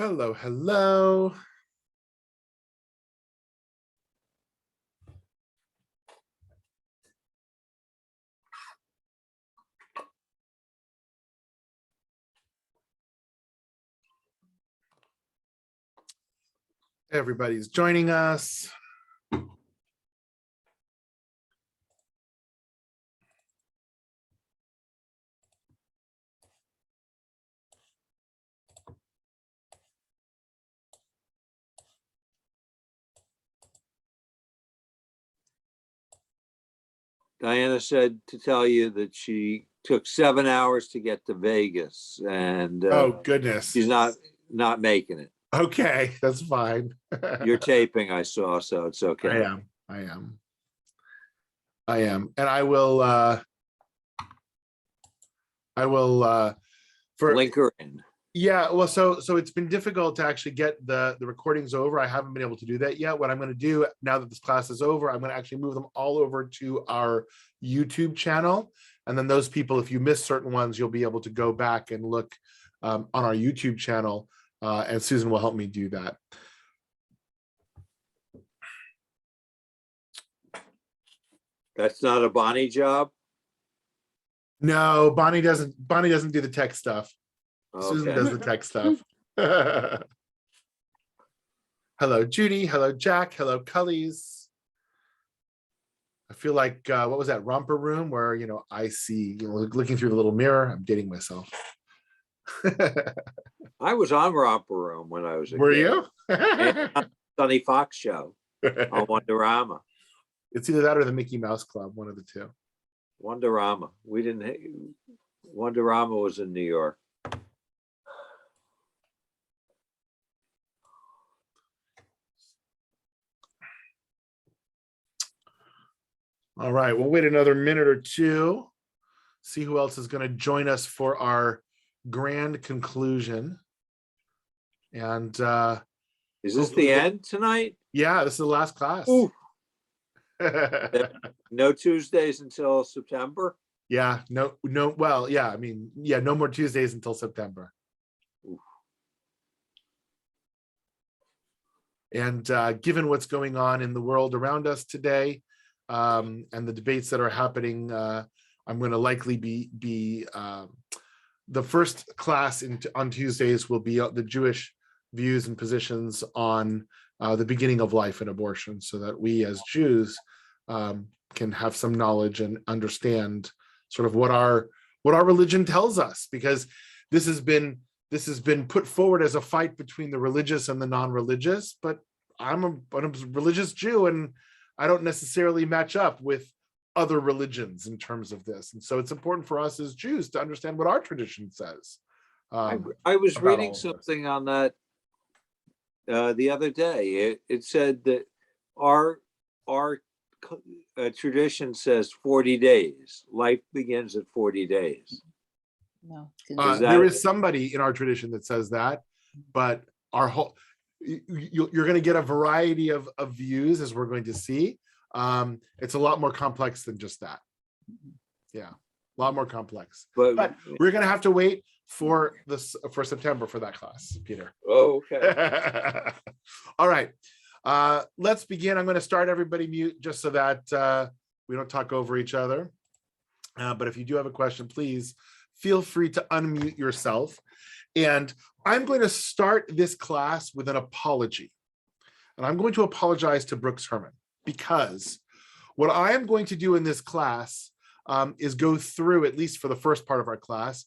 Hello, hello. Everybody's joining us. Diana said to tell you that she took 7 hours to get to Vegas, and Oh goodness, she's not making it. Okay, that's fine. You're taping, I saw, so it's okay. I am, and I will for link her in. Yeah, well, so it's been difficult to actually get the recordings over. I haven't been able to do that yet. What I'm going to do now that this class is over, I'm going to actually move them all over to our YouTube channel. And then those people, if you miss certain ones, you'll be able to go back and look on our YouTube channel. And Susan will help me do that. That's not a Bonnie job? No, Bonnie doesn't do the tech stuff. Okay. Susan does the tech stuff. Hello, Judy. Hello, Jack. Hello, Cullies. I feel like, what was that, Romper Room, where, I see, looking through the little mirror. I'm dating myself. I was on Romper Room when I was a Were kid. you? Sunny Fox show on Wonderama. It's either that or the Mickey Mouse Club, one of the two. Wonderama. Wonderama was in New York. All right, we'll wait another minute or two, see who else is going to join us for our grand conclusion. And is this the end tonight? Yeah, this is the last class. No Tuesdays until September? Yeah, no, well, yeah, I mean, yeah, no more Tuesdays until September. Oof. And given what's going on in the world around us today, and the debates that are happening, I'm going to likely be the first class on Tuesdays will be the Jewish views and positions on the beginning of life and abortion, so that we as Jews can have some knowledge and understand sort of what our religion tells us, because this has been put forward as a fight between the religious and the non-religious, but I'm a religious Jew, and I don't necessarily match up with other religions in terms of this. And so it's important for us as Jews to understand what our tradition says. I was reading something on that the other day. It said that our tradition says 40 days. Life begins at 40 days. No. There is somebody in our tradition that says that, but our whole, you're going to get a variety of views, as we're going to see. It's a lot more complex than just that. Yeah, a lot more complex. But we're going to have to wait for September for that class, Peter. Oh, okay. All right. Let's begin. I'm going to start everybody mute just so that we don't talk over each other. But if you do have a question, please feel free to unmute yourself. And I'm going to start this class with an apology. And I'm going to apologize to Brooks Herman, because what I am going to do in this class is go through, at least for the first part of our class,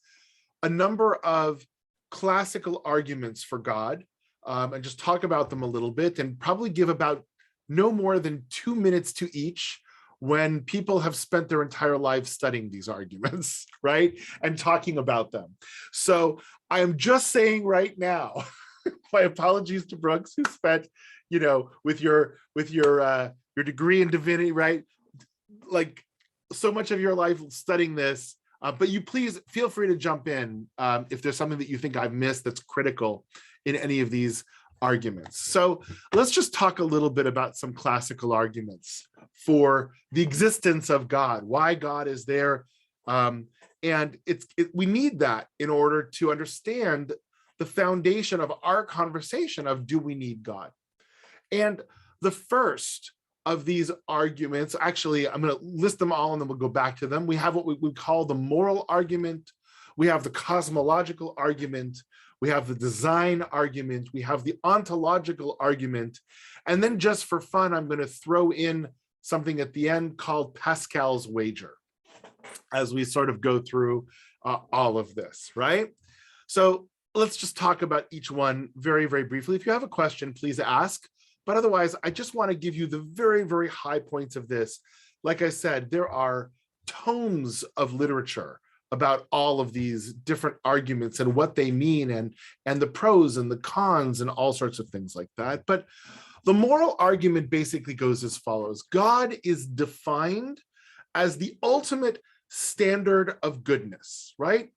a number of classical arguments for God, and just talk about them a little bit, and probably give about no more than 2 minutes to each, when people have spent their entire lives studying these arguments, right? And talking about them. So I am just saying right now, my apologies to Brooks, who spent, with your degree in divinity, right? Like so much of your life studying this, but you please feel free to jump in if there's something that you think I've missed that's critical in any of these arguments. So let's just talk a little bit about some classical arguments for the existence of God, why God is there. And we need that in order to understand the foundation of our conversation of, do we need God? And the first of these arguments, actually, I'm going to list them all and then we'll go back to them. We have what we call the moral argument. We have the cosmological argument. We have the design argument. We have the ontological argument. And then just for fun, I'm going to throw in something at the end called Pascal's wager as we sort of go through all of this, right? So let's just talk about each one very, very briefly. If you have a question, please ask. But otherwise, I just want to give you the very, very high points of this. Like I said, there are tomes of literature about all of these different arguments and what they mean, and the pros and the cons and all sorts of things like that. But the moral argument basically goes as follows. God is defined as the ultimate standard of goodness, right?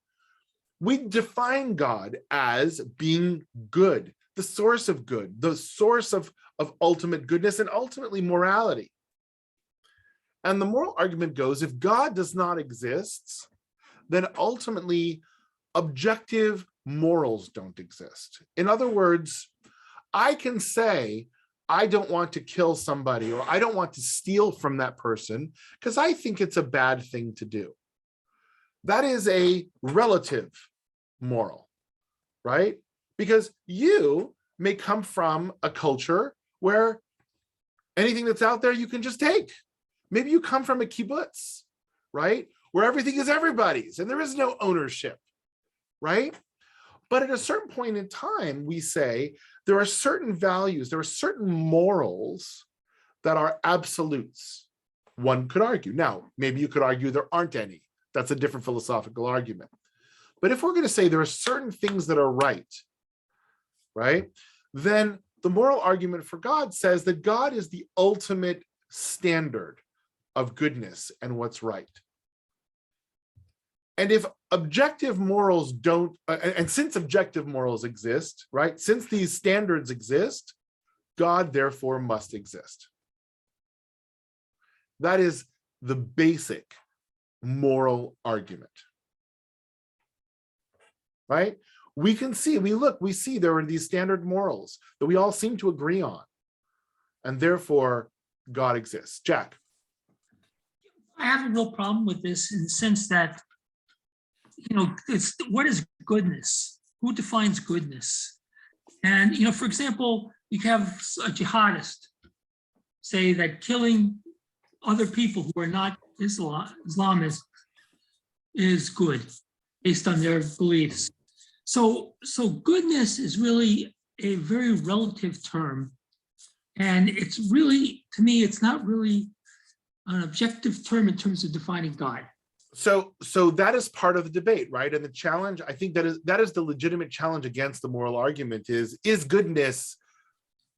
We define God as being good, the source of good, the source of ultimate goodness and ultimately morality. And the moral argument goes, if God does not exist, then ultimately objective morals don't exist. In other words, I can say, I don't want to kill somebody, or I don't want to steal from that person because I think it's a bad thing to do. That is a relative moral, right? Because you may come from a culture where anything that's out there you can just take. Maybe you come from a kibbutz, right? Where everything is everybody's and there is no ownership, right? But at a certain point in time, we say there are certain values, there are certain morals that are absolutes. One could argue. Now, maybe you could argue there aren't any. That's a different philosophical argument. But if we're going to say there are certain things that are right, then the moral argument for God says that God is the ultimate standard of goodness and what's right. And if objective morals don't, and since objective morals exist, right, since these standards exist, God therefore must exist. That is the basic moral argument, right? We can see, we see there are these standard morals that we all seem to agree on, and therefore God exists. Jack. I have a real problem with this in the sense that, it's what is goodness? Who defines goodness? And, for example, you have a jihadist say that killing other people who are not Islamists is good based on their beliefs. So goodness is really a very relative term. And it's really, to me, it's not really an objective term in terms of defining God. So that is part of the debate, right? And the challenge, I think that is the legitimate challenge against the moral argument is goodness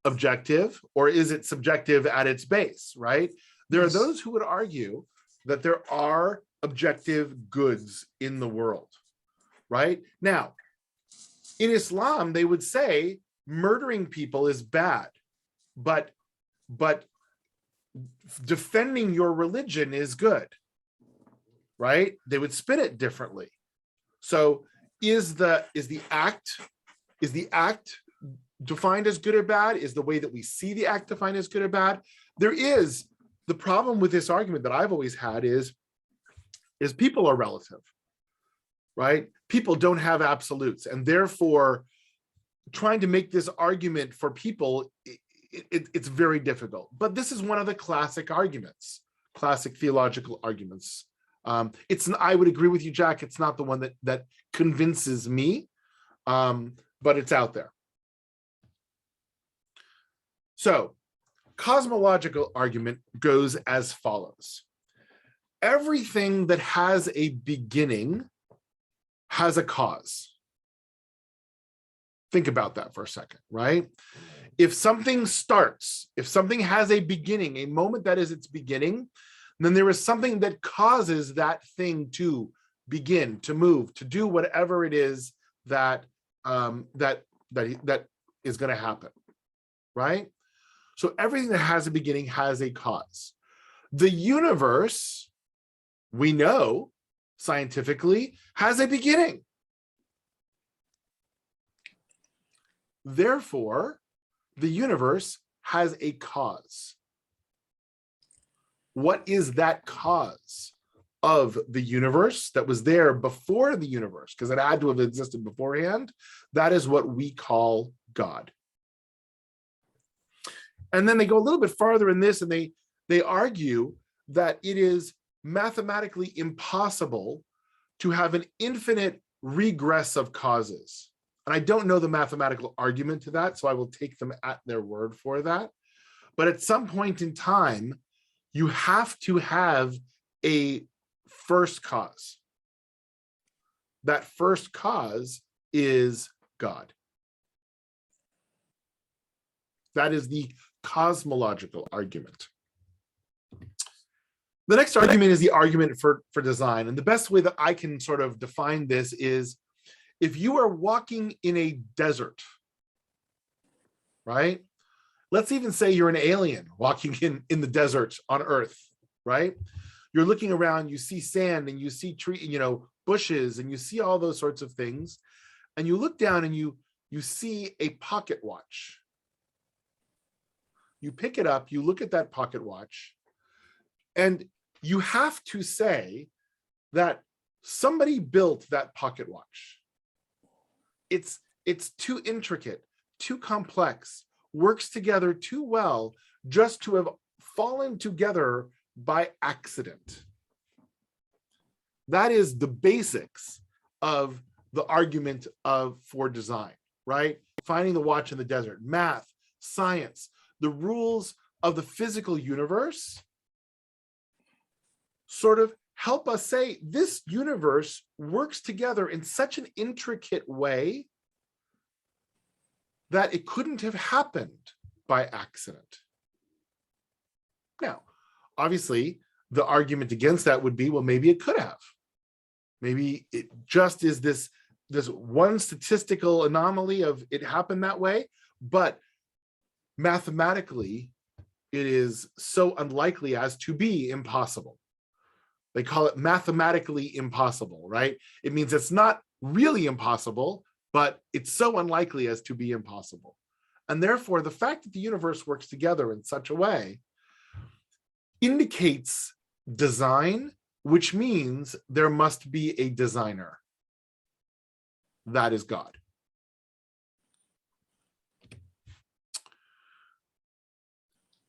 objective or is it subjective at its base, right? There are those who would argue that there are objective goods in the world, right? Now, in Islam, they would say murdering people is bad, but defending your religion is good, right? They would spin it differently. So is the act defined as good or bad? Is the way that we see the act defined as good or bad? There is the problem with this argument that I've always had is people are relative, right? People don't have absolutes, and therefore trying to make this argument for people, it's very difficult. But this is one of the classic arguments, classic theological arguments. I would agree with you, Jack. It's not the one that convinces me, but it's out there. So, cosmological argument goes as follows. Everything that has a beginning has a cause. Think about that for a second, right? If something starts, if something has a beginning, a moment that is its beginning, then there is something that causes that thing to begin, to move, to do whatever it is that is going to happen, right? So everything that has a beginning has a cause. The universe, we know scientifically, has a beginning. Therefore, the universe has a cause. What is that cause of the universe that was there before the universe? Because it had to have existed beforehand. That is what we call God. And then they go a little bit farther in this, and they argue that it is mathematically impossible to have an infinite regress of causes. And I don't know the mathematical argument to that, so I will take them at their word for that. But at some point in time, you have to have a first cause. That first cause is God. That is the cosmological argument. The next argument is the argument for design. And the best way that I can sort of define this is, if you are walking in a desert, right? Let's even say you're an alien walking in the desert on Earth, right? You're looking around, you see sand and you see tree, bushes, and you see all those sorts of things. And you look down and you see a pocket watch. You pick it up, you look at that pocket watch, and you have to say that somebody built that pocket watch. It's too intricate, too complex, works together too well just to have fallen together by accident. That is the basics of the argument for design, right? Finding the watch in the desert, math, science, the rules of the physical universe sort of help us say this universe works together in such an intricate way that it couldn't have happened by accident. Now, obviously, the argument against that would be, well, maybe it could have. Maybe it just is this one statistical anomaly of it happened that way, but mathematically, it is so unlikely as to be impossible. They call it mathematically impossible, right? It means it's not really impossible, but it's so unlikely as to be impossible. And therefore, the fact that the universe works together in such a way indicates design, which means there must be a designer. That is God.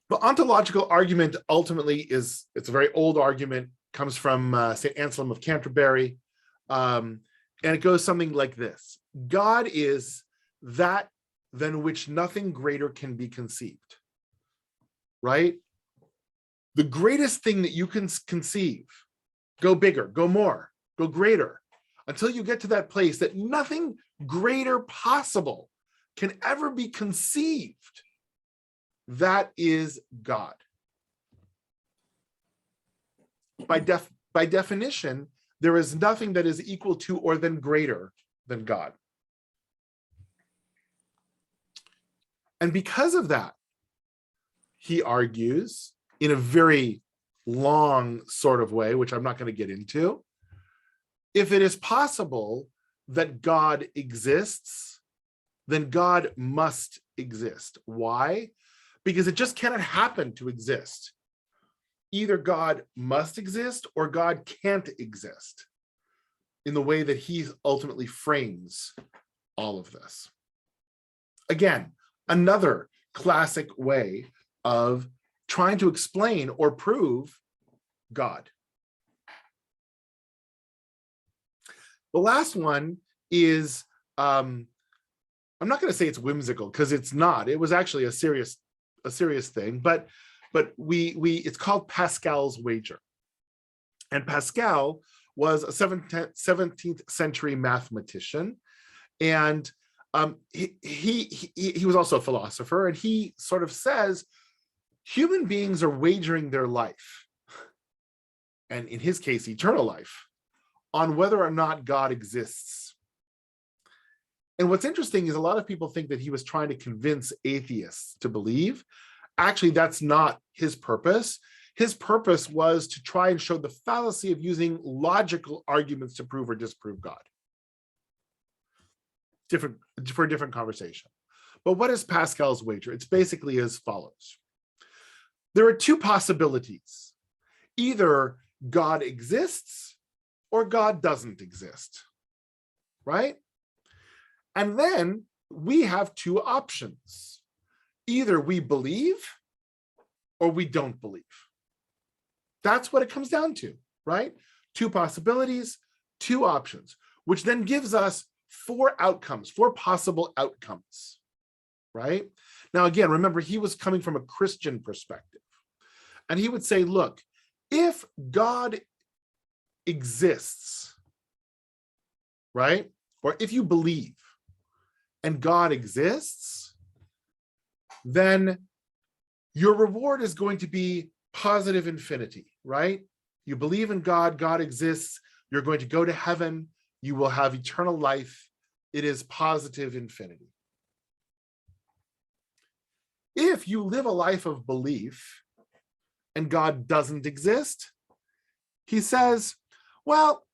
The ontological argument ultimately it's a very old argument, comes from St. Anselm of Canterbury, and it goes something like this. God is that than which nothing greater can be conceived, right? The greatest thing that you can conceive, go bigger, go more, go greater, until you get to that place that nothing greater possible can ever be conceived. That is God. By definition, there is nothing that is equal to or then greater than God. And because of that, he argues in a very long sort of way, which I'm not going to get into, if it is possible that God exists, then God must exist. Why? Because it just cannot happen to exist. Either God must exist or God can't exist in the way that he ultimately frames all of this. Again, another classic way of trying to explain or prove God. The last one is, I'm not going to say it's whimsical, because it's not. It was actually a serious thing, but it's called Pascal's wager. And Pascal was a 17th century mathematician, and he was also a philosopher, and he sort of says human beings are wagering their life, and in his case eternal life, on whether or not God exists. And what's interesting is a lot of people think that he was trying to convince atheists to believe. Actually, that's not his purpose. His purpose was to try and show the fallacy of using logical arguments to prove or disprove God. For a different conversation. But what is Pascal's wager? It's basically as follows. There are two possibilities. Either God exists or God doesn't exist, right? And then we have two options. Either we believe or we don't believe. That's what it comes down to, right? Two possibilities, two options, which then gives us four outcomes, four possible outcomes, right? Now, again, remember, he was coming from a Christian perspective. And he would say, look, if God exists, right? Or if you believe and God exists, then your reward is going to be positive infinity, right? You believe in God, God exists, you're going to go to heaven, you will have eternal life. It is positive infinity. If you live a life of belief and God doesn't exist, he says, well,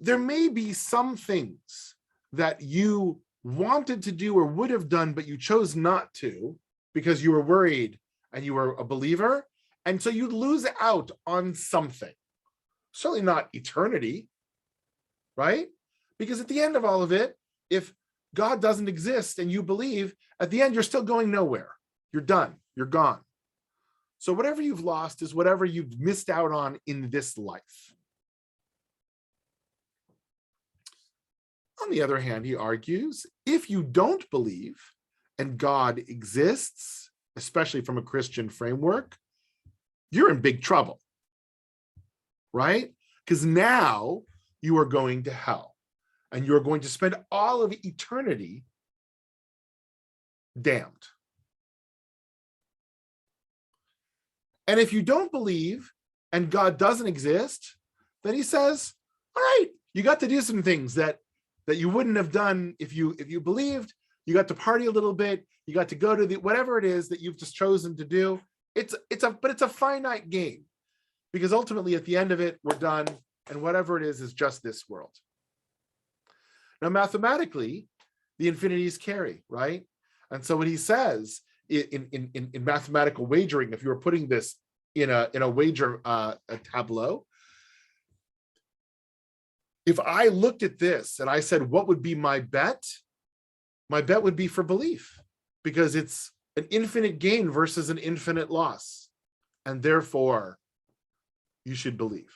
there may be some things that you wanted to do or would have done, but you chose not to because you were worried and you were a believer. And so you'd lose out on something. Certainly not eternity, right? Because at the end of all of it, if God doesn't exist and you believe, at the end, you're still going nowhere. You're done. You're gone. So whatever you've lost is whatever you've missed out on in this life. On the other hand, he argues, if you don't believe and God exists, especially from a Christian framework, you're in big trouble, right? Because now you are going to hell and you're going to spend all of eternity damned. And if you don't believe and God doesn't exist, then he says, all right, you got to do some things that you wouldn't have done if you believed. You got to party a little bit. You got to go to whatever it is that you've just chosen to do. But it's a finite game, because ultimately at the end of it, we're done. And whatever it is just this world. Now, mathematically, the infinities carry, right? And so what he says in mathematical wagering, if you were putting this in a wager a tableau, if I looked at this and I said, what would be my bet? My bet would be for belief, because it's an infinite gain versus an infinite loss. And therefore, you should believe.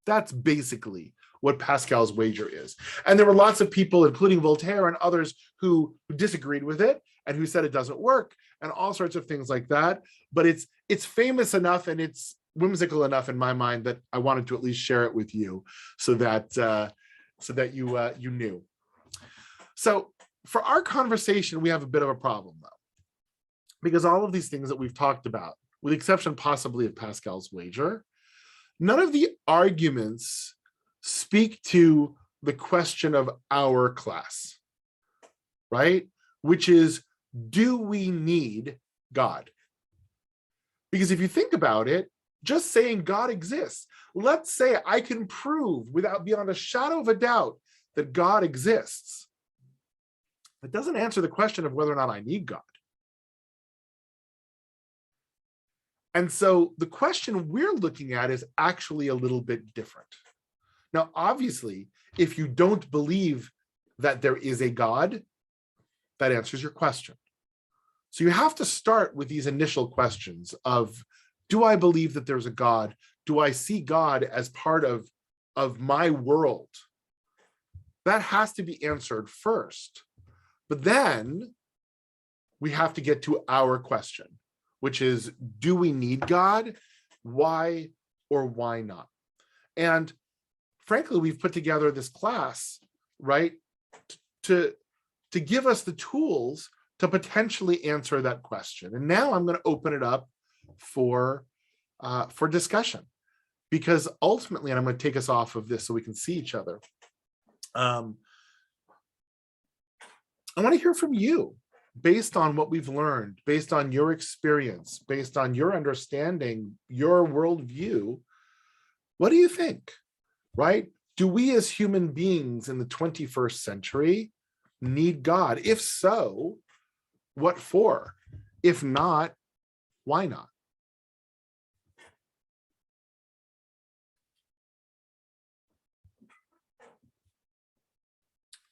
That's basically what Pascal's wager is. And there were lots of people, including Voltaire and others, who disagreed with it and who said it doesn't work and all sorts of things like that. But it's famous enough and it's whimsical enough in my mind that I wanted to at least share it with you so that you knew. So for our conversation, we have a bit of a problem though, because all of these things that we've talked about, with the exception possibly of Pascal's wager, none of the arguments speak to the question of our class, right? Which is, do we need God? Because if you think about it, just saying God exists, let's say I can prove without beyond a shadow of a doubt that God exists. It doesn't answer the question of whether or not I need God. And so the question we're looking at is actually a little bit different. Now, obviously, if you don't believe that there is a God, that answers your question. So you have to start with these initial questions of, do I believe that there's a God? Do I see God as part of my world? That has to be answered first. But then we have to get to our question, which is, do we need God? Why or why not? And frankly, we've put together this class, right, to give us the tools to potentially answer that question. And now I'm going to open it up for discussion, because ultimately, and I'm going to take us off of this so we can see each other. I want to hear from you. Based on what we've learned, based on your experience, based on your understanding, your worldview, what do you think, right? Do we as human beings in the 21st century need God? If so, what for? If not, why not?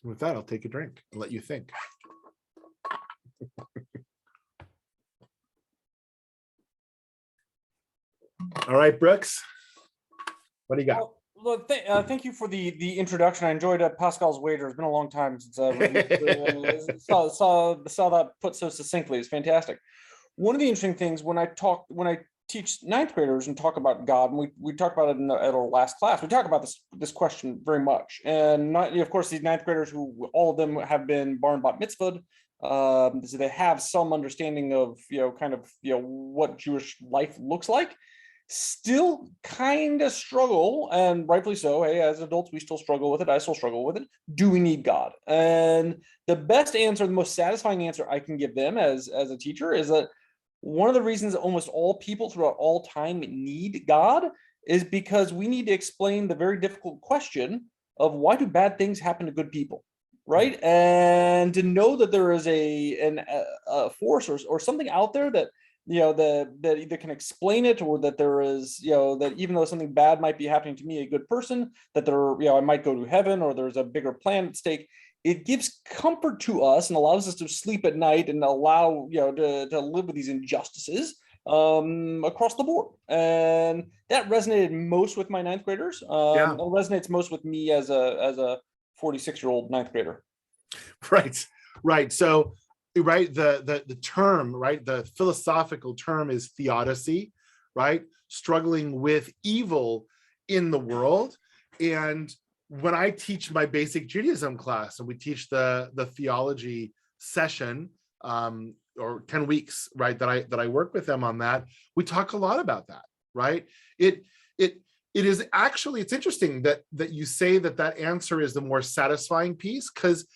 With that, I'll take a drink and let you think. All right, Brooks, what do you got? Well, thank you for the introduction. I enjoyed Pascal's wager. It's been a long time since I saw that put so succinctly. It's fantastic. One of the interesting things when I teach ninth graders and talk about God, and we talked about it at our last class, we talk about this question very much. And of course, these ninth graders, who all of them have been bar and bat mitzvahed, so they have some understanding of what Jewish life looks like, still kind of struggle, and rightfully so. Hey, as adults, we still struggle with it. I still struggle with it. Do we need God? And the best answer, the most satisfying answer I can give them as a teacher is that one of the reasons that almost all people throughout all time need God is because we need to explain the very difficult question of why do bad things happen to good people, right? And to know that there is a force or something out there that that either can explain it, or that there is, that even though something bad might be happening to me, a good person, that I might go to heaven, or there's a bigger plan at stake. It gives comfort to us and allows us to sleep at night and allow, to live with these injustices across the board. And that resonated most with my ninth graders. It resonates most with me as a 46-year-old ninth grader. Right. So, right, the term, right, the philosophical term is theodicy, right? Struggling with evil in the world. And when I teach my basic Judaism class, and we teach the theology session, or 10 weeks, right, that I work with them on that, we talk a lot about that, right? It is actually, it's interesting that you say that answer is the more satisfying piece, because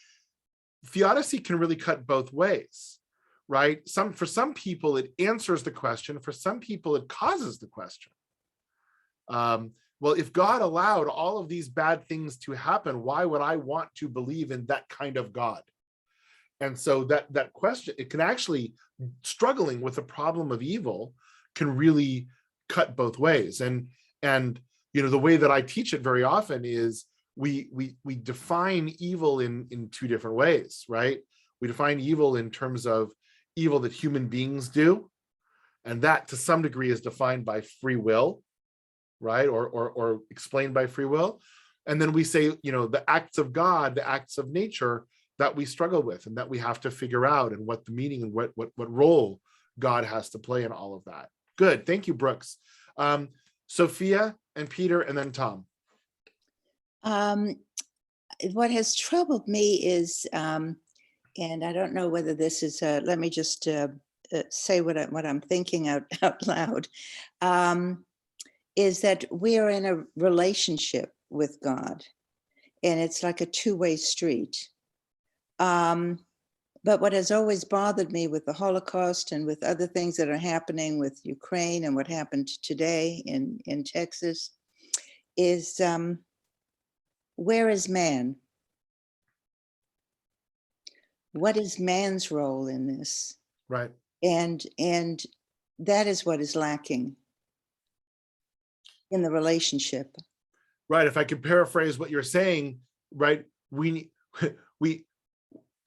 theodicy can really cut both ways, right? For some people, it answers the question. For some people, it causes the question. Well, if God allowed all of these bad things to happen, why would I want to believe in that kind of God? And so that question, it can actually, struggling with the problem of evil can really cut both ways. And the way that I teach it very often is we define evil in two different ways, right? We define evil in terms of evil that human beings do, and that to some degree is defined by free will, right? Or explained by free will. And then we say, the acts of God, the acts of nature that we struggle with and that we have to figure out, and what the meaning and what role God has to play in all of that. Good. Thank you, Brooks. Sophia and Peter, and then Tom. What has troubled me is, and I don't know whether this is, let me just say what I'm thinking out loud, is that we're in a relationship with God, and it's like a two-way street. But what has always bothered me with the Holocaust and with other things that are happening with Ukraine and what happened today in Texas is, where is man? What is man's role in this? Right. And that is what is lacking in the relationship. Right. If I could paraphrase what you're saying, right,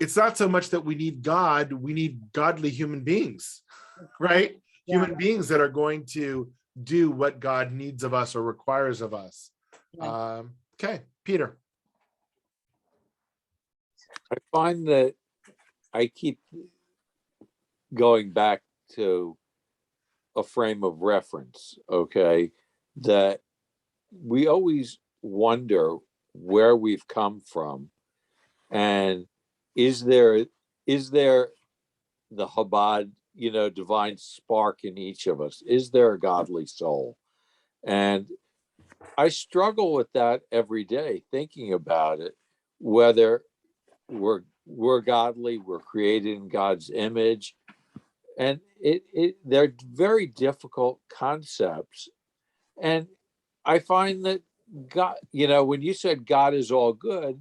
it's not so much that we need God, we need godly human beings, right? Yeah. Human beings that are going to do what God needs of us or requires of us. Yeah. Okay, Peter. I find that I keep going back to a frame of reference, okay, that we always wonder where we've come from, and is there the Chabad, divine spark in each of us? Is there a godly soul? And I struggle with that every day, thinking about it, whether we're godly, we're created in God's image. And they're very difficult concepts. And I find that God, when you said God is all good,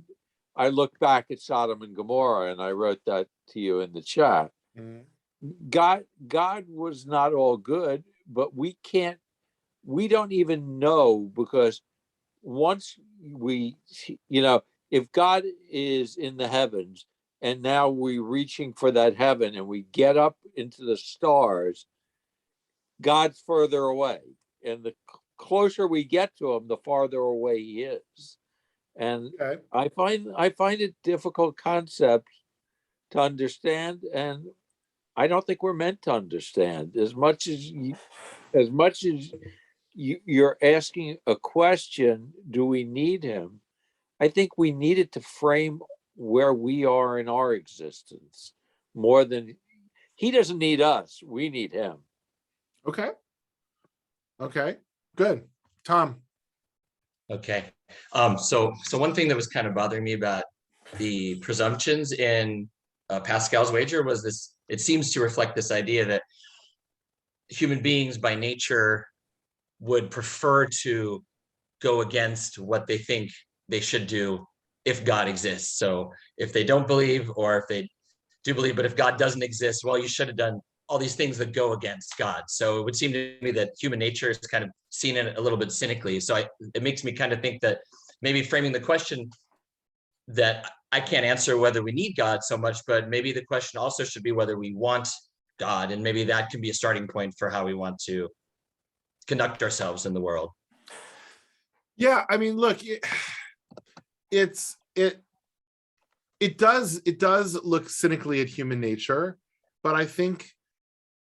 I look back at Sodom and Gomorrah, and I wrote that to you in the chat. Mhm. God was not all good, but we don't even know, because once if God is in the heavens and now we're reaching for that heaven and we get up into the stars, God's further away. And the closer we get to him, the farther away he is. And Okay. I find it difficult concept to understand, and I don't think we're meant to understand as much as you're asking a question. Do we need him? I think we need it to frame where we are in our existence more than he doesn't need us. We need him. Okay. Okay. Good. Tom. Okay. So one thing that was kind of bothering me about the presumptions in Pascal's wager was this: it seems to reflect this idea that human beings by nature would prefer to go against what they think they should do if God exists. So if they don't believe, or if they do believe, but if God doesn't exist, well, you should have done all these things that go against God. So it would seem to me that human nature is kind of seen in a little bit cynically. So it makes me kind of think that maybe framing the question that I can't answer whether we need God so much, but maybe the question also should be whether we want God. And maybe that can be a starting point for how we want to conduct ourselves in the world. Yeah, I mean, look, it does look cynically at human nature, but I think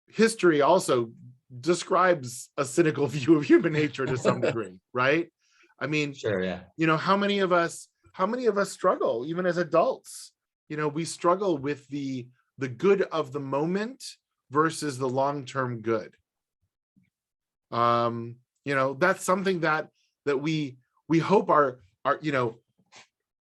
history also describes a cynical view of human nature to some degree, right? I mean, Sure, yeah. how many of us struggle even as adults? We struggle with the good of the moment versus the long-term good. That's something that we hope our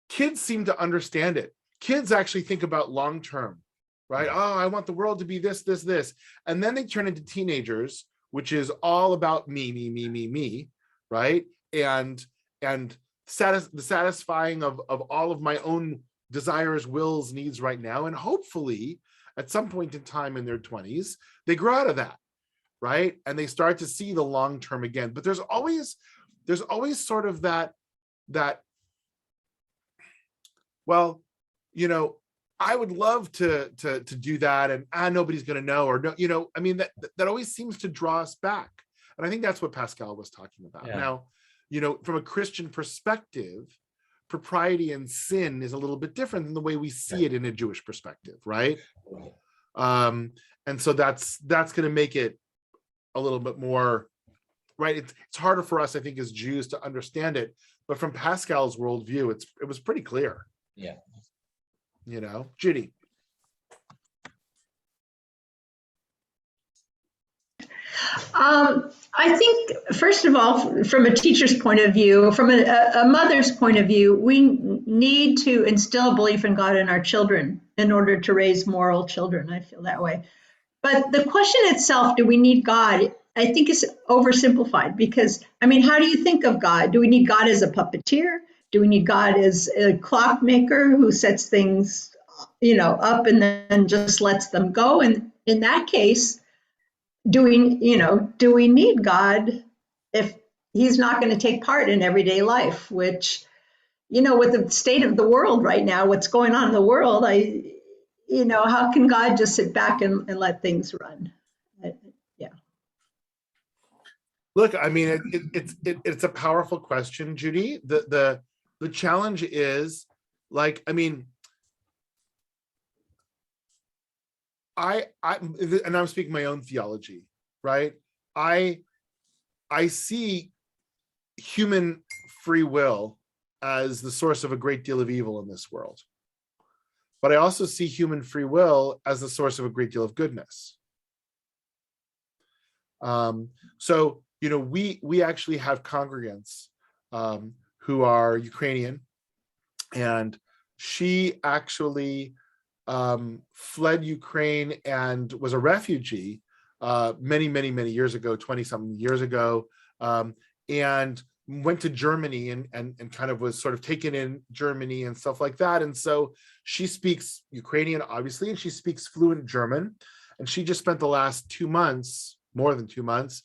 kids seem to understand it. Kids actually think about long-term, right? Oh, I want the world to be this, this, this. And then they turn into teenagers, which is all about me, right? And the satisfying of all of my own desires, wills, needs right now. And hopefully at some point in time in their 20s, they grow out of that, right? And they start to see the long-term again. But there's always sort of that, well, I would love to do that, and nobody's going to know, or no, I mean, that always seems to draw us back. And I think that's what Pascal was talking about. Yeah. Now, from a Christian perspective, propriety and sin is a little bit different than the way we see it in a Jewish perspective, right? And so that's going to make it a little bit more, right? It's harder for us, I think, as Jews to understand it, but from Pascal's worldview, it was pretty clear. Yeah. Judy. I think, first of all, from a teacher's point of view, from a mother's point of view, we need to instill belief in God in our children in order to raise moral children. I feel that way. But the question itself, do we need God, I think is oversimplified, because, I mean, how do you think of God? Do we need God as a puppeteer? Do we need God as a clockmaker who sets things, up and then just lets them go? And in that case, do we need God if he's not going to take part in everyday life, which, with the state of the world right now, what's going on in the world, how can God just sit back and let things run? Yeah. Look, I mean, it's a powerful question, Judy. The challenge is, like, I mean, and I'm speaking my own theology, right? I see human free will as the source of a great deal of evil in this world. But I also see human free will as the source of a great deal of goodness. So, we actually have congregants who are Ukrainian, and she actually fled Ukraine and was a refugee many years ago, 20-something years ago, and went to Germany and kind of was sort of taken in Germany and stuff like that. And so she speaks Ukrainian, obviously, and she speaks fluent German. And she just spent the last 2 months, more than 2 months,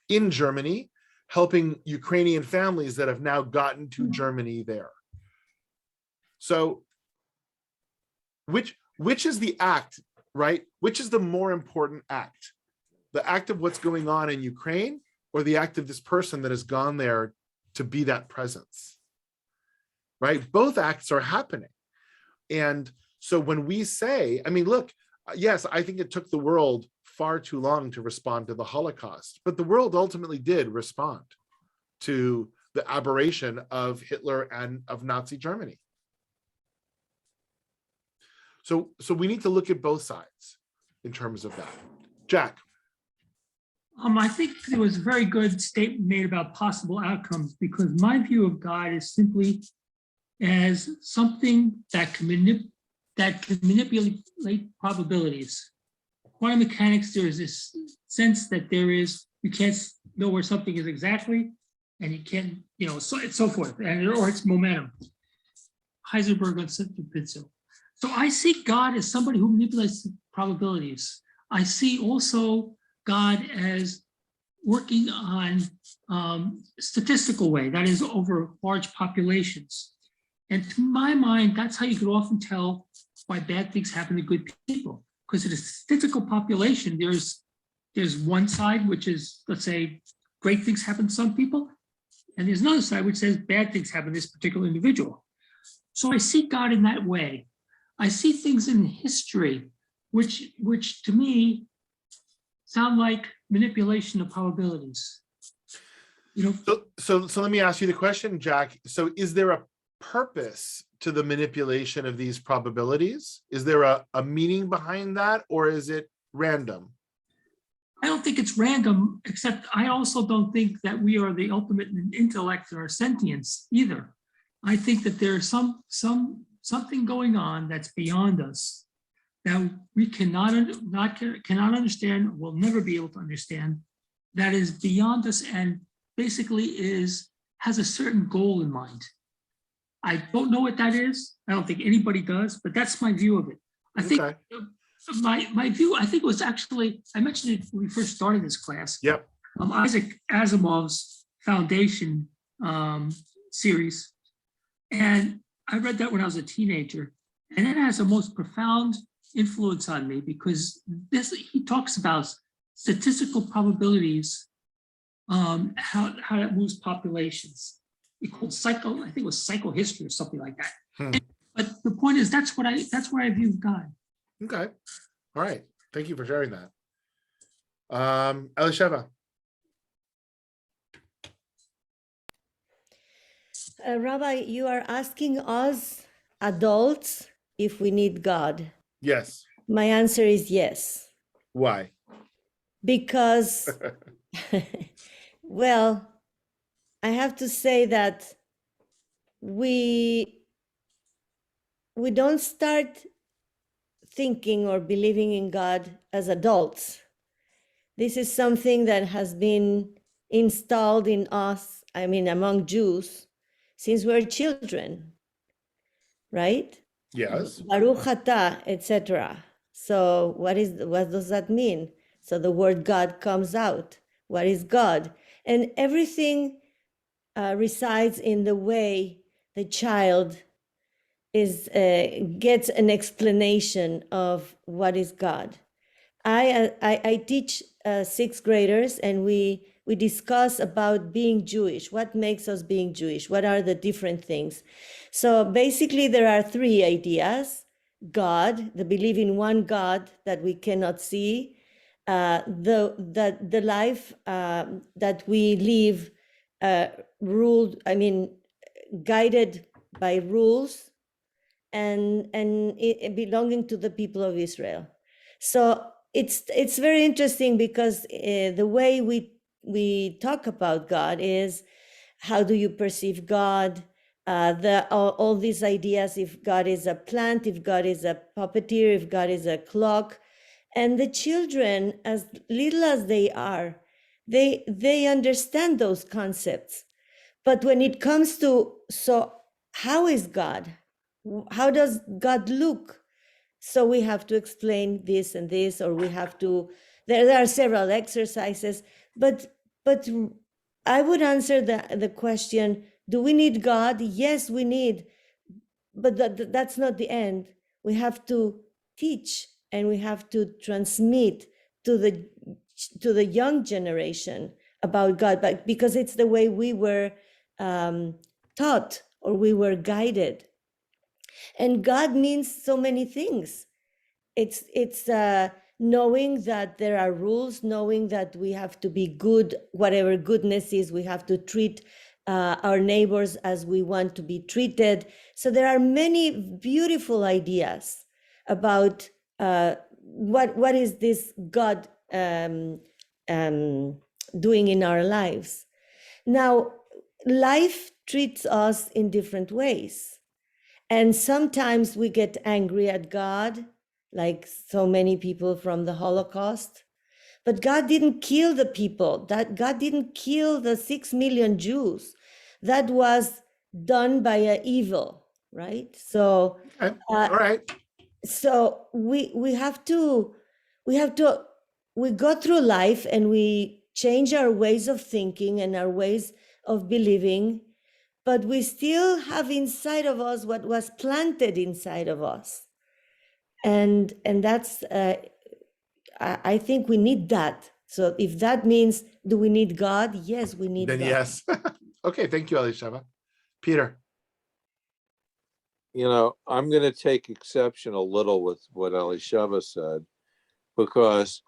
in Germany, helping Ukrainian families that have now gotten to Germany there. So which is the act, right? Which is the more important act? The act of what's going on in Ukraine, or the act of this person that has gone there to be that presence, right? Both acts are happening. And so when we say, I mean, look, yes, I think it took the world far too long to respond to the Holocaust, but the world ultimately did respond to the aberration of Hitler and of Nazi Germany. So we need to look at both sides in terms of that. Jack. I think there was a very good statement made about possible outcomes, because my view of God is simply as something that can manipulate probabilities. Quantum mechanics, there is this sense that you can't know where something is exactly, and you can't, so forth, or it's momentum. Heisenberg on Pitzel. So I see God as somebody who manipulates probabilities. I see also God as working on statistical way, that is over large populations. And to my mind, that's how you could often tell why bad things happen to good people. Because in a statistical population, there's one side, which is, let's say, great things happen to some people, and there's another side which says bad things happen to this particular individual. So I see God in that way. I see things in history, which to me sound like manipulation of probabilities. So let me ask you the question, Jack. So is there a purpose to the manipulation of these probabilities? Is there a meaning behind that, or is it random? I don't think it's random, except I also don't think that we are the ultimate in intellect or sentience either. I think that there's something going on that's beyond us that we cannot understand, will never be able to understand, that is beyond us and basically has a certain goal in mind. I don't know what that is. I don't think anybody does, but that's my view of it. I think my view, I think it was actually, I mentioned it when we first started this class. Yep. Isaac Asimov's Foundation series. And I read that when I was a teenager, and it has the most profound influence on me, because he talks about statistical probabilities, how that moves populations. He called I think it was psychohistory or something like that. But the point is, that's where I view God. Okay. All right. Thank you for sharing that. Elisheva. Rabbi, you are asking us adults if we need God. Yes. My answer is yes. Why? Because, well, I have to say that we don't start thinking or believing in God as adults. This is something that has been installed in us, I mean, among Jews, since we're children, right? Yes. Baruch Atah, etc. So what does that mean? So the word God comes out. What is God? And everything resides in the way the child gets an explanation of what is God. I teach sixth graders, and we discuss about being Jewish. What makes us being Jewish? What are the different things? So basically, there are three ideas: God, the belief in one God that we cannot see, the life that we live guided by rules, and belonging to the people of Israel. So it's very interesting, because the way we talk about God is, how do you perceive God? All these ideas, if God is a plant, if God is a puppeteer, if God is a clock. And the children, as little as they are, they understand those concepts. But when it comes to, so how is God? How does God look? So we have to explain this and this, or we have to, there are several exercises, but I would answer the question, do we need God? Yes, we need, but that's not the end. We have to teach and we have to transmit to the young generation about God, but because it's the way we were taught or we were guided. And God means so many things. It's knowing that there are rules, knowing that we have to be good, whatever goodness is, we have to treat our neighbors as we want to be treated. So there are many beautiful ideas about what is this God doing in our lives. Now, life treats us in different ways. And sometimes we get angry at God, like so many people from the Holocaust. But God didn't kill the people. That God didn't kill the 6 million Jews. That was done by an evil, right? So, Okay. All right. so we go through life and we change our ways of thinking and our ways of believing, but we still have inside of us what was planted inside of us. And that's, I think we need that. So if that means, do we need God? Yes, we need Then God. yes. Okay, thank you, Elisheva. Peter. You know, I'm going to take exception a little with what Elisheva said, because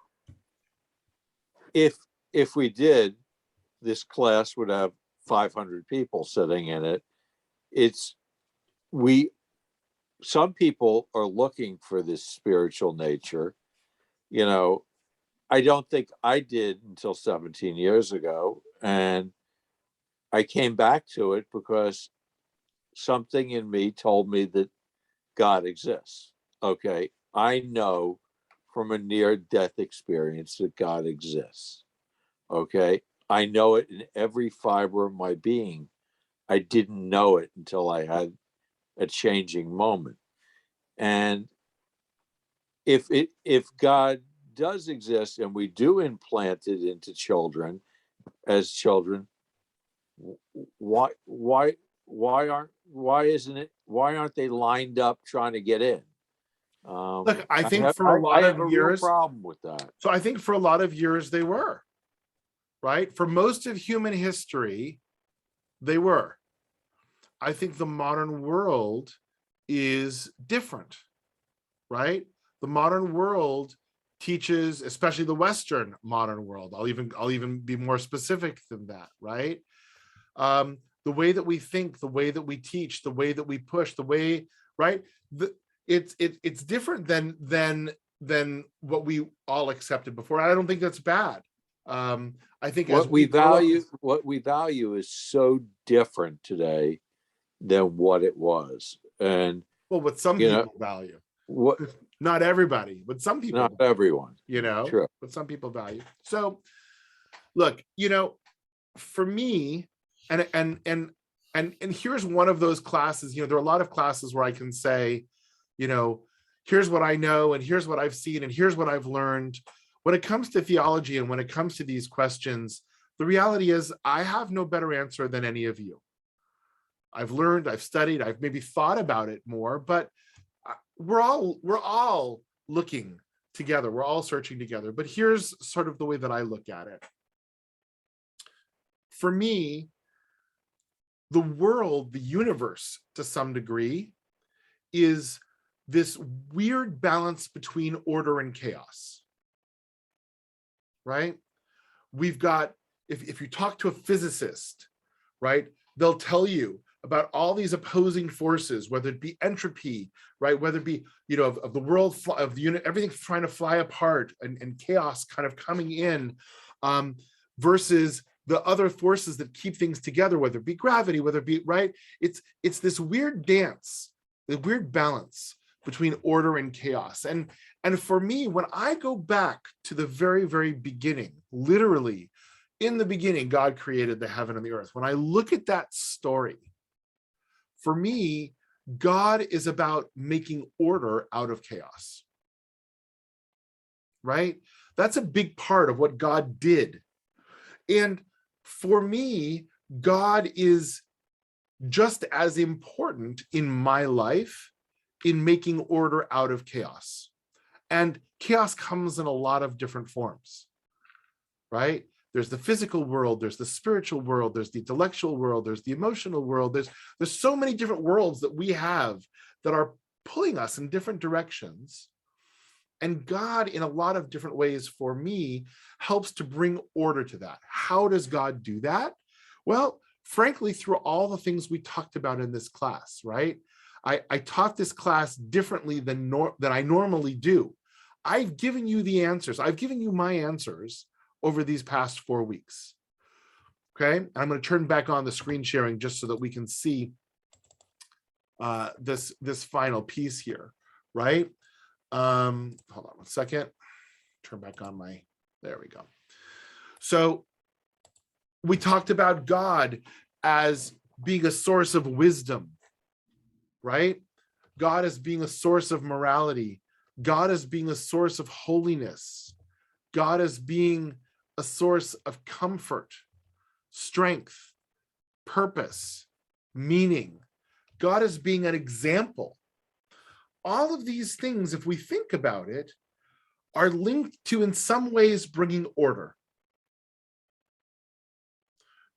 if we did, this class would have 500 people sitting in it. Some people are looking for this spiritual nature. You know, I don't think I did until 17 years ago. And I came back to it because something in me told me that God exists. Okay. I know from a near-death experience that God exists. Okay. I know it in every fiber of my being. I didn't know it until I had a changing moment. And if God does exist and we do implant it into children as children, why aren't they lined up trying to get in? Look, I think have, for a lot I of have a years, real problem with that. so I think for a lot of years they were, right? For most of human history, they were. I think the modern world is different, right? The modern world teaches, especially the Western modern world. I'll even be more specific than that, right? The way that we think, the way that we teach, the way that we push, the way, right? It's different than what we all accepted before. I don't think that's bad. I think what we value is so different today than what it was. And well, what some people value. What not everybody, but some people. Not everyone. True. But some people value. So look, for me, and here's one of those classes, there are a lot of classes where I can say, here's what I know, and here's what I've seen, and here's what I've learned. When it comes to theology and when it comes to these questions, the reality is I have no better answer than any of you. I've learned, I've studied, I've maybe thought about it more, but we're all looking together. We're all searching together. But here's sort of the way that I look at it. For me, the world, the universe, to some degree, is this weird balance between order and chaos, right? We've got, if you talk to a physicist, right, they'll tell you about all these opposing forces, whether it be entropy, right, whether it be, of the world, of the unit, everything trying to fly apart and chaos kind of coming in, versus the other forces that keep things together, whether it be gravity, whether it be, right, it's this weird dance, the weird balance between order and chaos. And for me, when I go back to the very, very beginning, literally in the beginning, God created the heaven and the earth. When I look at that story, for me, God is about making order out of chaos, right? That's a big part of what God did. And for me, God is just as important in my life in making order out of chaos. And chaos comes in a lot of different forms, right? There's the physical world, there's the spiritual world, there's the intellectual world, there's the emotional world. There's so many different worlds that we have that are pulling us in different directions. And God, in a lot of different ways for me, helps to bring order to that. How does God do that? Well, frankly, through all the things we talked about in this class, right? I taught this class differently than I normally do. I've given you the answers. I've given you my answers over these past 4 weeks. Okay, I'm going to turn back on the screen sharing just so that we can see this final piece here, right? Hold on one second. Turn back on there we go. So we talked about God as being a source of wisdom, right? God as being a source of morality. God as being a source of holiness. God as being a source of comfort, strength, purpose, meaning. God as being an example. All of these things, if we think about it, are linked to, in some ways, bringing order.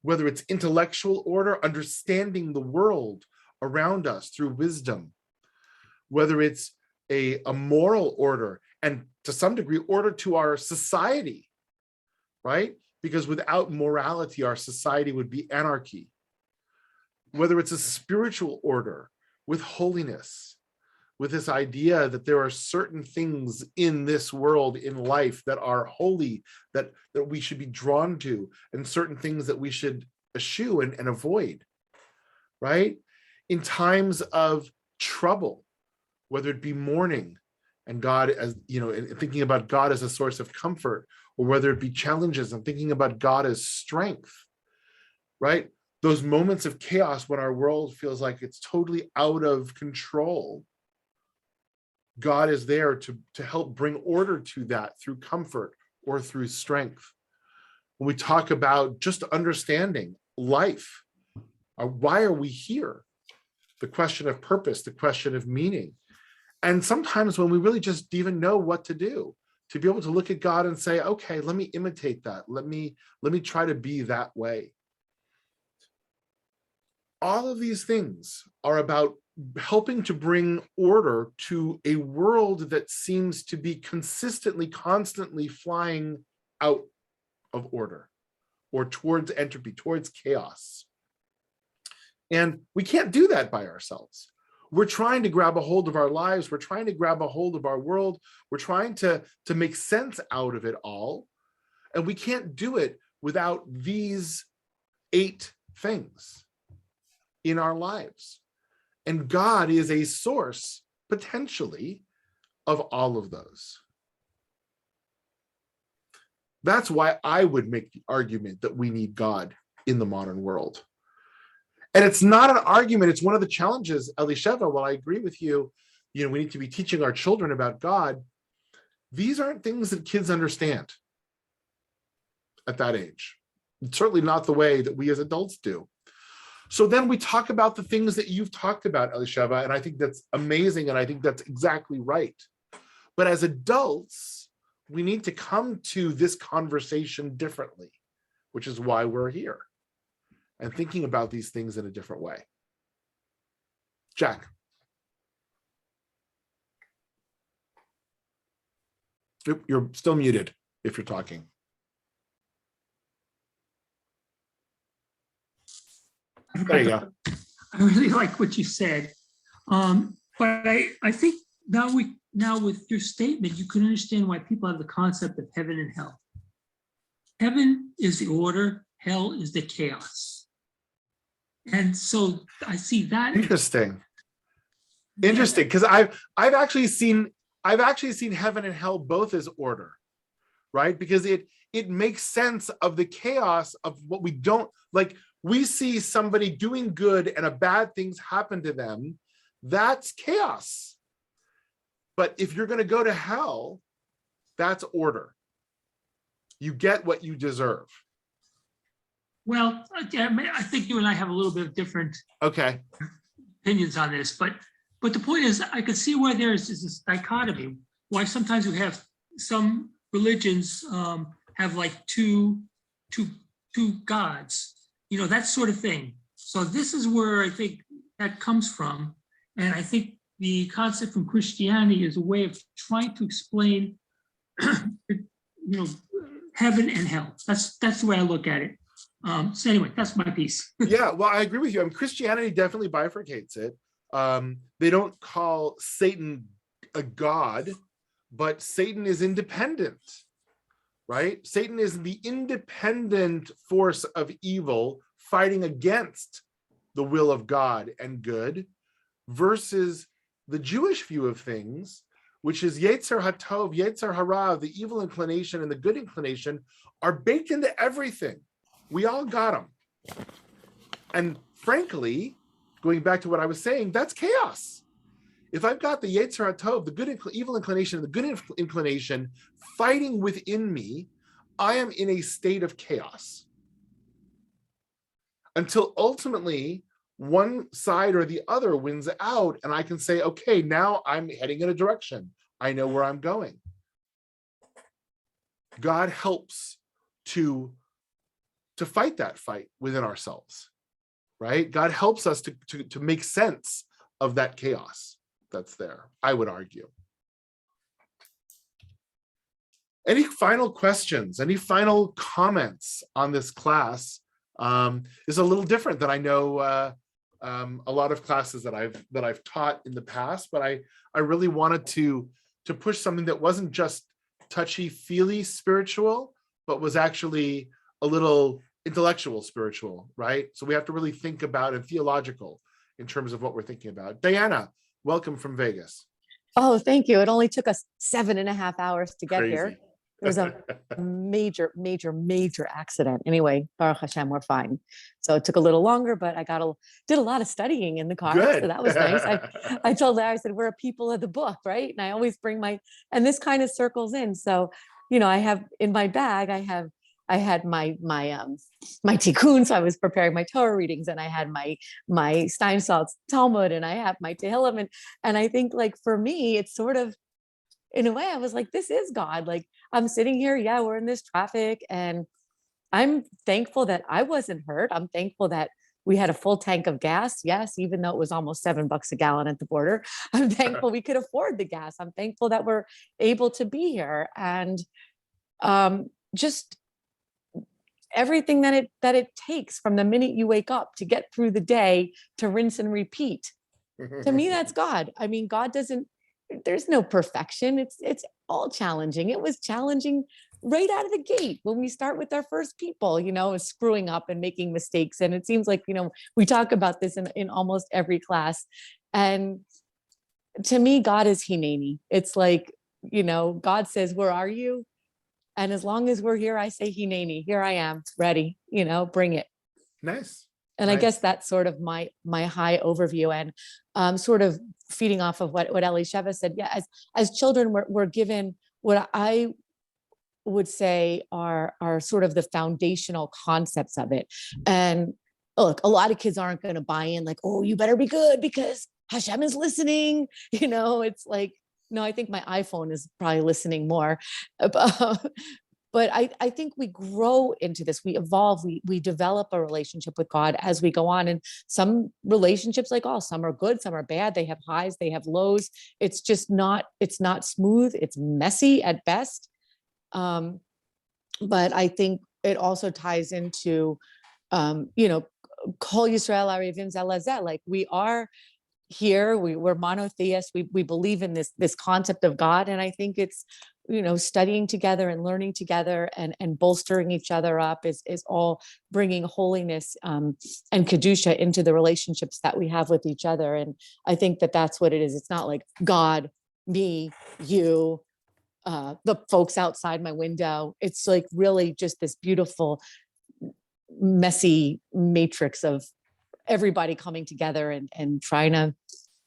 Whether it's intellectual order, understanding the world around us through wisdom, whether it's a moral order, and to some degree, order to our society, right? Because without morality, our society would be anarchy. Whether it's a spiritual order with holiness, with this idea that there are certain things in this world, in life, that are holy, that we should be drawn to, and certain things that we should eschew and avoid, right? In times of trouble, whether it be mourning, and God as, and thinking about God as a source of comfort, or whether it be challenges and thinking about God as strength, right? Those moments of chaos when our world feels like it's totally out of control, God is there to help bring order to that through comfort or through strength. When we talk about just understanding life, why are we here? The question of purpose, the question of meaning. And sometimes when we really just even know what to do, to be able to look at God and say, okay, let me imitate that. Let me try to be that way. All of these things are about helping to bring order to a world that seems to be consistently, constantly flying out of order or towards entropy, towards chaos. And we can't do that by ourselves. We're trying to grab a hold of our lives. We're trying to grab a hold of our world. We're trying to make sense out of it all. And we can't do it without these 8 things in our lives. And God is a source, potentially, of all of those. That's why I would make the argument that we need God in the modern world. And it's not an argument, it's one of the challenges, Elisheva, while I agree with you, we need to be teaching our children about God. These aren't things that kids understand at that age. It's certainly not the way that we as adults do. So then we talk about the things that you've talked about, Elisheva, and I think that's amazing, and I think that's exactly right. But as adults, we need to come to this conversation differently, which is why we're here and thinking about these things in a different way. Jack. You're still muted if you're talking. There you go. I really like what you said. But I think now with your statement, you can understand why people have the concept of heaven and hell. Heaven is the order, hell is the chaos. And so I see that. Interesting, because I've actually seen heaven and hell both as order, right? Because it makes sense of the chaos of what we don't like. We see somebody doing good and a bad things happen to them. That's chaos. But if you're going to go to hell, that's order. You get what you deserve. Well, I think you and I have a little bit of different Okay. opinions on this, but the point is, I could see why there's this dichotomy. Why sometimes we have some religions have like two gods, you know, that sort of thing. So this is where I think that comes from, and I think the concept from Christianity is a way of trying to explain, you know, heaven and hell. That's the way I look at it. So anyway, that's my piece. Yeah, well, I agree with you. I mean, Christianity definitely bifurcates it. They don't call Satan a god, but Satan is independent, right? Satan is the independent force of evil fighting against the will of God and good, versus the Jewish view of things, which is Yetzer HaTov, Yetzer Hara, the evil inclination and the good inclination are baked into everything. We all got them. And frankly, going back to what I was saying, that's chaos. If I've got the Yetzer HaTov, the good evil inclination and the good inclination fighting within me, I am in a state of chaos. Until ultimately one side or the other wins out and I can say, okay, now I'm heading in a direction. I know where I'm going. God helps to fight that fight within ourselves, right? God helps us to make sense of that chaos that's there, I would argue. Any final questions? Any final comments on this class? Is a little different than I know a lot of classes that I've taught in the past, but I really wanted to push something that wasn't just touchy-feely spiritual, but was actually a little intellectual spiritual, right? So we have to really think about and theological in terms of what we're thinking about. Diana, welcome from Vegas. Oh, thank you. It only took us 7.5 hours to get Crazy. here. It was a major accident. Anyway, Baruch Hashem, we're fine. So it took a little longer, but I did a lot of studying in the car. Good. So that was nice. I told Larry, I said, we're a people of the book, right? And I always bring and this kind of circles in. So, you know, I have in my bag, I had my tikkun, so I was preparing my Torah readings, and I had my Steinsaltz Talmud, and I have my Tehillim, and I think, like, for me, it's sort of, in a way, I was like, this is God. Like, I'm sitting here, yeah, we're in this traffic, and I'm thankful that I wasn't hurt. I'm thankful that we had a full tank of gas. Yes, even though it was almost $7 a gallon at the border, I'm thankful we could afford the gas. I'm thankful that we're able to be here, and just everything that it takes from the minute you wake up to get through the day to rinse and repeat. To me, that's God. I mean, God doesn't, there's no perfection. It's all challenging. It was challenging right out of the gate when we start with our first people, you know, screwing up and making mistakes. And it seems like, you know, we talk about this in almost every class. And to me, God is Hineni. It's like, you know, God says, where are you? And as long as we're here, I say, Hineni, here I am, ready, you know, bring it. Nice. And nice. I guess that's sort of my high overview, and sort of feeding off of what Elisheva said. Yeah, as children, we're given what I would say are sort of the foundational concepts of it. And look, a lot of kids aren't going to buy in, like, oh, you better be good because Hashem is listening. You know, it's like, no, I think my iPhone is probably listening more. But I think we grow into this, we evolve, we develop a relationship with God as we go on. And some relationships, like all, some are good, some are bad. They have highs, they have lows. It's just not, it's not smooth. It's messy at best. But I think it also ties into, you know, Kol Yisrael Arivim Zeh Lezeh, like we are here, we're monotheists, we believe in this concept of God. And I think it's, you know, studying together and learning together and bolstering each other up is all bringing holiness and Kedusha into the relationships that we have with each other. And I think that that's what it is. It's not like God, me, you, the folks outside my window. It's like really just this beautiful, messy matrix of everybody coming together and trying to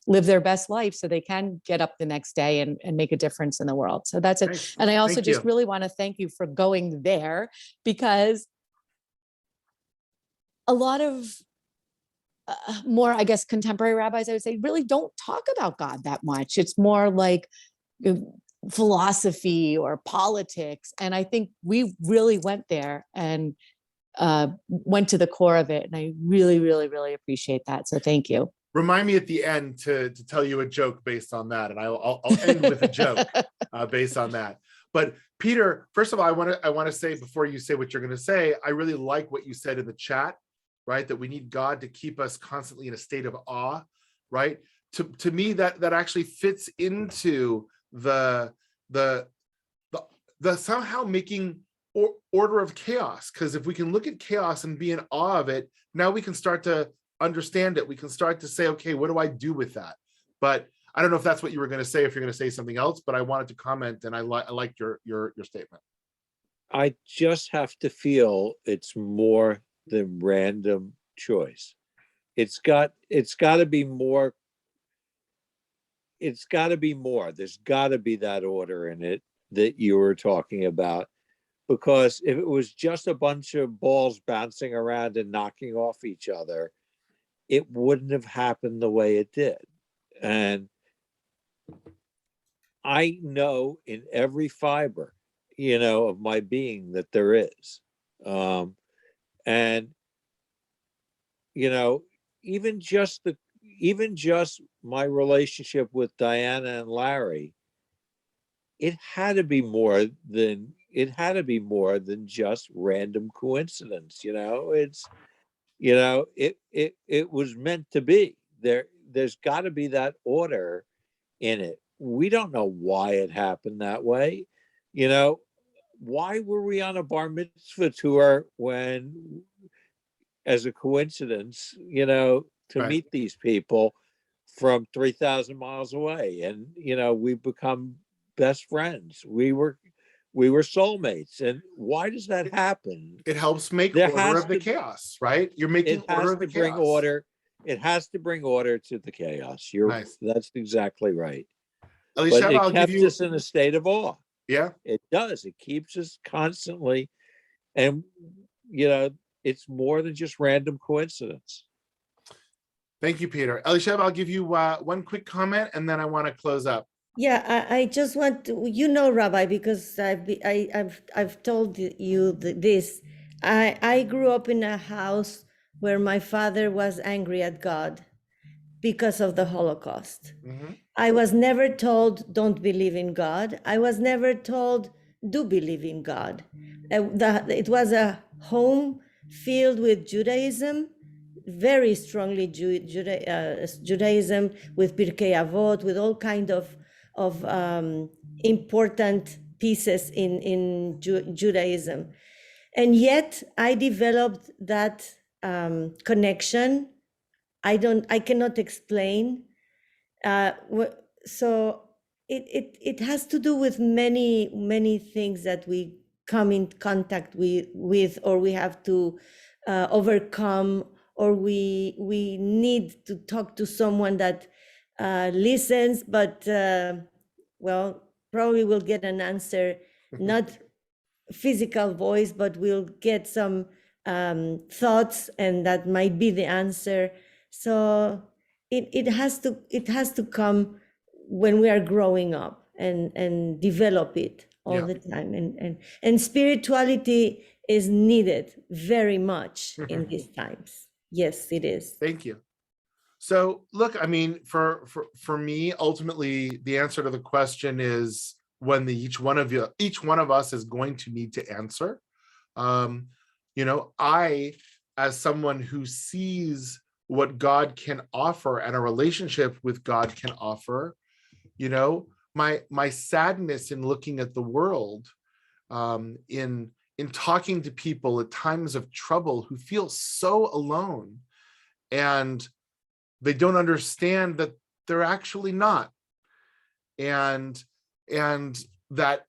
live their best life so they can get up the next day and make a difference in the world. So that's it. Thanks. And I also Thank just you. really want to thank you for going there, because a lot of more, I guess, contemporary rabbis, I would say, really don't talk about God that much. It's more like philosophy or politics. And I think we really went there and went to the core of it. And I really, really, really appreciate that. So thank you. Remind me at the end to tell you a joke based on that, and I'll end with a joke based on that. But Peter, first of all, I want to say, before you say what you're going to say, I really like what you said in the chat, right? That we need God to keep us constantly in a state of awe, right? To me, that actually fits into the somehow making order of chaos. Because if we can look at chaos and be in awe of it, now we can start to understand it. We can start to say, okay, what do I do with that? But I don't know if that's what you were going to say, if you're going to say something else, but I wanted to comment, and I liked your statement. I just have to feel it's more than random choice. It's got to be more. It's got to be more. There's got to be that order in it that you were talking about. Because if it was just a bunch of balls bouncing around and knocking off each other, it wouldn't have happened the way it did. And I know in every fiber, of my being that there is. And, even just my relationship with Diana and Larry, it had to be more than just random coincidence. It was meant to be. There's got to be that order in it. We don't know why it happened that way. Why were we on a bar mitzvah tour when, as a coincidence, to Right. meet these people from 3,000 miles away, and we've become best friends. We were soulmates. And why does that happen? It helps make There order has of the to- chaos, right? You're making It order has of the to bring chaos. order. It has to bring order to the chaos. Nice. That's exactly right. But Elisheva, it I'll give kept you, us in a state of awe. yeah. It does. It keeps us constantly, and it's more than just random coincidence. Thank you, Peter. Elisheva, I'll give you one quick comment, and then I want to close up. Yeah, I just want to, Rabbi, because I've told you this. I grew up in a house where my father was angry at God because of the Holocaust. Mhm. I was never told, don't believe in God. I was never told, do believe in God. It was a home filled with Judaism, very strongly Judaism, with Pirkei Avot, with all kind of important pieces in Judaism. And yet I developed that connection. I cannot explain. So it has to do with many things that we come in contact with, or we have to overcome, or we need to talk to someone that listens, but well, probably we'll get an answer, not physical voice, but we'll get some thoughts, and that might be the answer. So it has to come when we are growing up and develop it all the time. And spirituality is needed very much in these times. Yes, it is. Thank you. So look, I mean, for me, ultimately, the answer to the question is when each one of us is going to need to answer. I, as someone who sees what God can offer and a relationship with God can offer, my sadness in looking at the world, in talking to people at times of trouble who feel so alone, and they don't understand that they're actually not, and that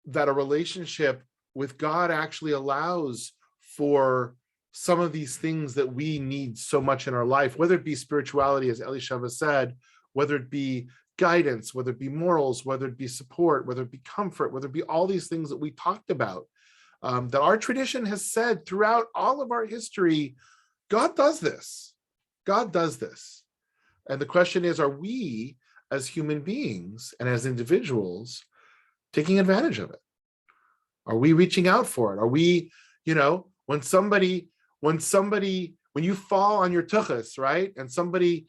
that a relationship with God actually allows for some of these things that we need so much in our life, whether it be spirituality, as Elisheva said, whether it be guidance, whether it be morals, whether it be support, whether it be comfort, whether it be all these things that we talked about, that our tradition has said throughout all of our history, God does this. God does this. And the question is, are we as human beings and as individuals taking advantage of it? Are we reaching out for it? Are we, when you fall on your tuchus, right? And somebody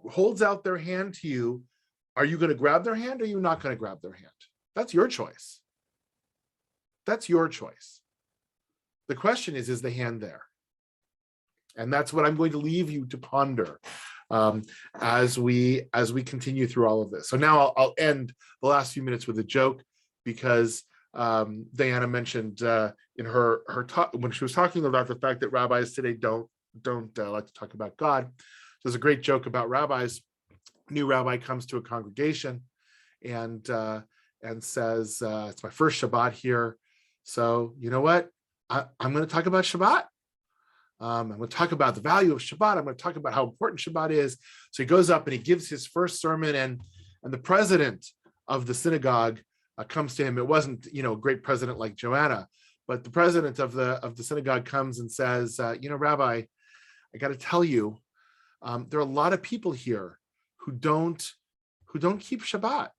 holds out their hand to you, are you going to grab their hand or are you not going to grab their hand? That's your choice. That's your choice. The question is the hand there? And that's what I'm going to leave you to ponder as we continue through all of this. So now I'll end the last few minutes with a joke, because Diana mentioned in her talk, when she was talking about the fact that rabbis today don't like to talk about God. There's a great joke about rabbis. New rabbi comes to a congregation and says, "It's my first Shabbat here, so you know what? I'm going to talk about Shabbat. I'm going to talk about the value of Shabbat. I'm going to talk about how important Shabbat is." So he goes up and he gives his first sermon, and the president of the synagogue comes to him. It wasn't, a great president like Joanna, but the president of the synagogue comes and says, "Rabbi, I got to tell you, there are a lot of people here who don't keep Shabbat.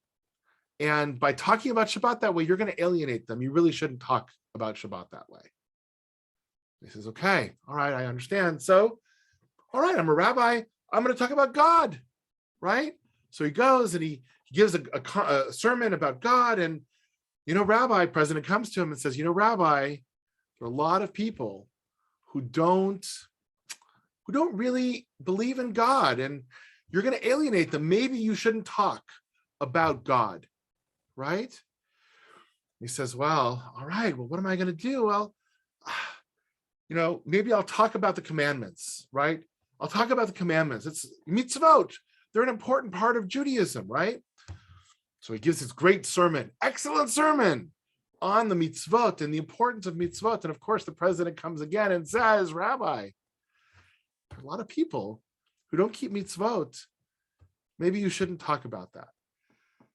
And by talking about Shabbat that way, you're going to alienate them. You really shouldn't talk about Shabbat that way." He says, "Okay, all right, I understand. So, all right, I'm a rabbi. I'm going to talk about God," right? So he goes and he gives a sermon about God. And, Rabbi, president comes to him and says, "Rabbi, there are a lot of people who don't really believe in God, and you're going to alienate them. Maybe you shouldn't talk about God," right? He says, "Well, all right, well, what am I going to do? Well, maybe I'll talk about the commandments, right? I'll talk about the commandments. It's mitzvot. They're an important part of Judaism, right?" So he gives this great sermon, excellent sermon on the mitzvot and the importance of mitzvot. And of course, the president comes again and says, "Rabbi, there are a lot of people who don't keep mitzvot. Maybe you shouldn't talk about that."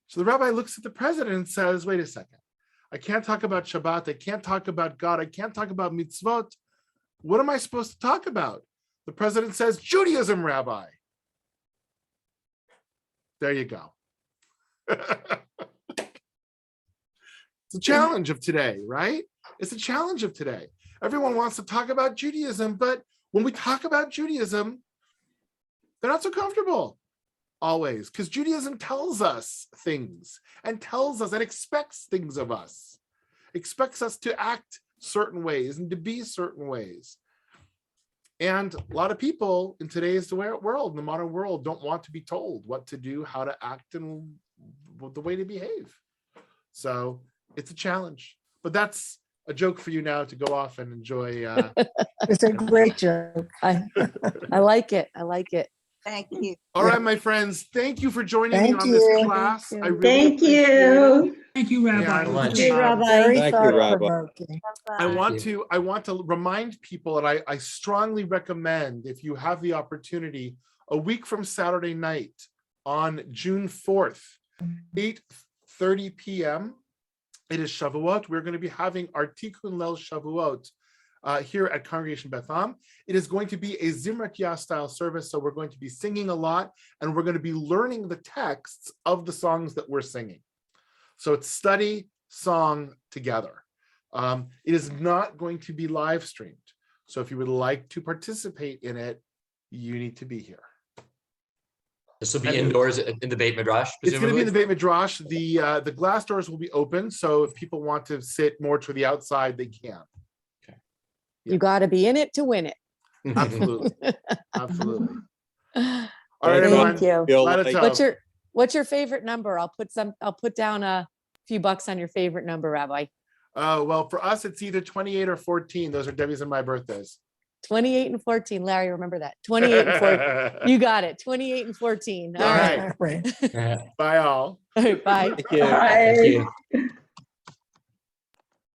So the rabbi looks at the president and says, "Wait a second. I can't talk about Shabbat. I can't talk about God. I can't talk about mitzvot. What am I supposed to talk about?" The president says, "Judaism, Rabbi." There you go. It's a challenge of today, right? It's a challenge of today. Everyone wants to talk about Judaism, but when we talk about Judaism, they're not so comfortable always, because Judaism tells us things and tells us and expects things of us, expects us to act certain ways and to be certain ways. And a lot of people in today's world, in the modern world, don't want to be told what to do, how to act, and the way to behave. So it's a challenge, but that's a joke for you now to go off and enjoy. It's a great joke. I like it. I like it. Thank you. All right, my friends, thank you for joining me Thank on this you. class. Thank I you. really Thank appreciate it. you. Thank you, Rabbi. And, much. Thank you, Rabbi. Very Thank you, Rabbi. thought-provoking. I Thank want to remind people, and I strongly recommend, if you have the opportunity, a week from Saturday night on June 4th, 8:30 p.m. It is Shavuot. We're going to be having our Tikkun Leil Shavuot here at Congregation Beth Am. It is going to be a Zimrat Yah style service, so we're going to be singing a lot, and we're going to be learning the texts of the songs that we're singing. So it's study, song together. It is not going to be live streamed. So if you would like to participate in it, you need to be here. This will be indoors in the Beit Midrash, It's going to be in the presumably? Beit Midrash. The glass doors will be open, so if people want to sit more to the outside, they can. You got to be in it to win it. Absolutely. Absolutely. All right, Thank everyone. you. Feel Let us like- know. What's your favorite number? I'll put down a few bucks on your favorite number, Rabbi. Well, for us, it's either 28 or 14. Those are Debbie's and my birthdays. 28 and 14. Larry, remember that. 28 and 14. You got it. 28 and 14. All All right. right. Bye all. All right. Bye. Thank you. Thank you.